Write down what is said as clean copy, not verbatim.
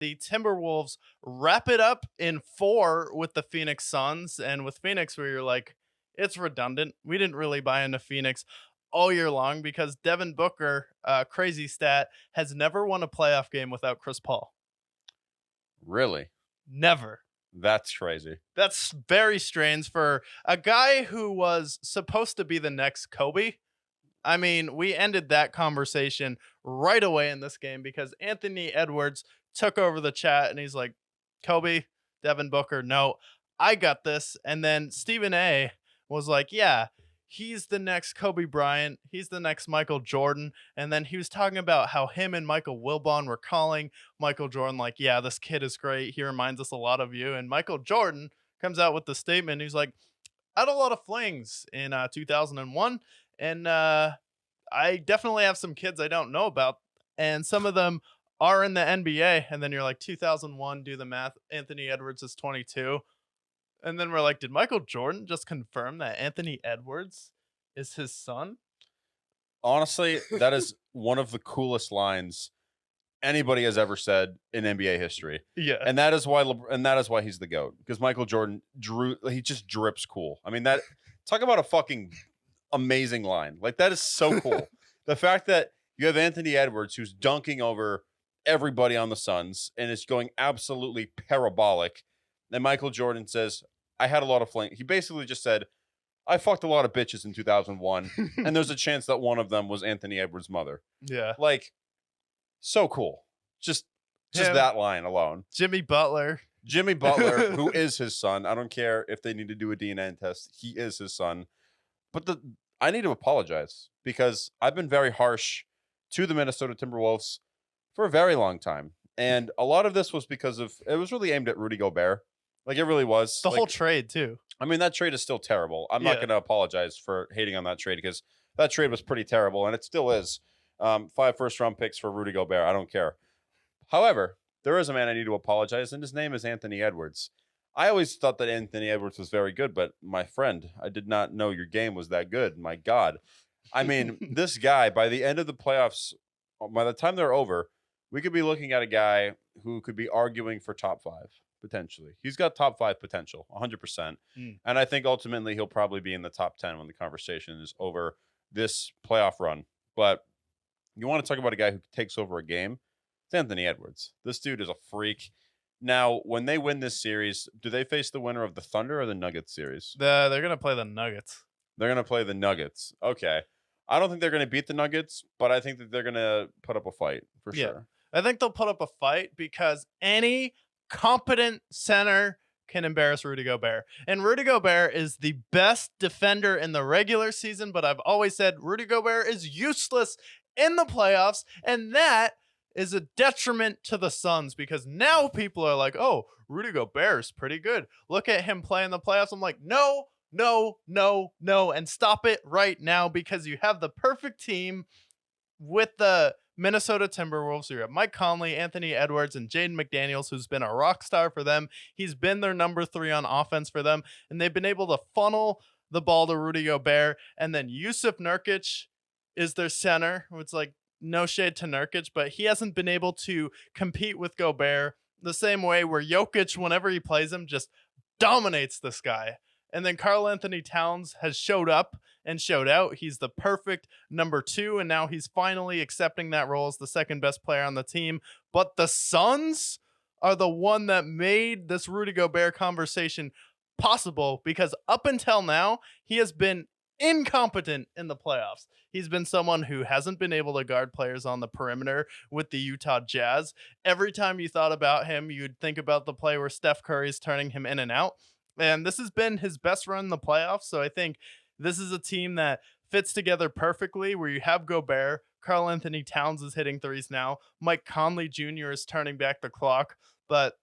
the Timberwolves wrap it up in 4 with the Phoenix Suns. And with Phoenix, where you're like, it's redundant. We didn't really buy into Phoenix all year long because Devin Booker, crazy stat, has never won a playoff game without Chris Paul. Really? Never. That's crazy. That's very strange for a guy who was supposed to be the next Kobe. I mean, we ended that conversation right away in this game because Anthony Edwards took over the chat and he's like, Kobe, Devin Booker, no, I got this. And then Stephen A was like, yeah, he's the next Kobe Bryant. He's the next Michael Jordan. And then he was talking about how him and Michael Wilbon were calling Michael Jordan like, yeah, this kid is great. He reminds us a lot of you. And Michael Jordan comes out with the statement. He's like, I had a lot of flings in 2001. And I definitely have some kids I don't know about. And some of them are in the NBA. And then you're like, 2001, do the math. Anthony Edwards is 22. And then we're like, did Michael Jordan just confirm that Anthony Edwards is his son? Honestly, that is one of the coolest lines anybody has ever said in NBA history. Yeah. And that is why he's the GOAT. Because Michael Jordan he just drips cool. I mean, that talk about a fucking amazing line. Like, that is so cool. The fact that you have Anthony Edwards who's dunking over everybody on the Suns and it's going absolutely parabolic. Then Michael Jordan says, I had a lot of fling. He basically just said, I fucked a lot of bitches in 2001, and there's a chance that one of them was Anthony Edwards' mother. Yeah. Like, so cool. Just that line alone. Jimmy Butler, who is his son. I don't care if they need to do a DNA test. He is his son. But I need to apologize because I've been very harsh to the Minnesota Timberwolves for a very long time. And a lot of this was because it was really aimed at Rudy Gobert. Like, it really was. The whole trade, too. I mean, that trade is still terrible. I'm not going to apologize for hating on that trade because that trade was pretty terrible, and it still is. 5 first-round picks for Rudy Gobert. I don't care. However, there is a man I need to apologize, and his name is Anthony Edwards. I always thought that Anthony Edwards was very good, but my friend, I did not know your game was that good. My God. I mean, this guy, by the end of the playoffs, by the time they're over, we could be looking at a guy who could be arguing for top 5. Potentially. He's got top 5 potential, 100%. And I think ultimately he'll probably be in the top 10 when the conversation is over this playoff run. But you want to talk about a guy who takes over a game? It's Anthony Edwards. This dude is a freak. Now, when they win this series, do they face the winner of the Thunder or the Nuggets series? They're going to play the Nuggets. They're going to play the Nuggets. Okay. I don't think they're going to beat the Nuggets, but I think that they're going to put up a fight for sure. I think they'll put up a fight because any competent center can embarrass Rudy Gobert. And Rudy Gobert is the best defender in the regular season, but I've always said Rudy Gobert is useless in the playoffs, and that is a detriment to the Suns because now people are like, oh, Rudy Gobert is pretty good. Look at him play in the playoffs. I'm like, no, and stop it right now because you have the perfect team with the Minnesota Timberwolves. So you have Mike Conley, Anthony Edwards, and Jaden McDaniels, who's been a rock star for them. He's been their number 3 on offense for them, and they've been able to funnel the ball to Rudy Gobert. And then Yusuf Nurkic is their center. It's like, no shade to Nurkic, but he hasn't been able to compete with Gobert the same way where Jokic, whenever he plays him, just dominates this guy. And then Karl Anthony Towns has showed up and showed out. He's the perfect number 2, and now he's finally accepting that role as the second best player on the team. But the Suns are the one that made this Rudy Gobert conversation possible because up until now, he has been incompetent in the playoffs. He's been someone who hasn't been able to guard players on the perimeter with the Utah Jazz. Every time you thought about him, you'd think about the play where Steph Curry's turning him in and out. And this has been his best run in the playoffs. So I think this is a team that fits together perfectly where you have Gobert, Karl Anthony Towns is hitting threes now, Mike Conley Jr. is turning back the clock. But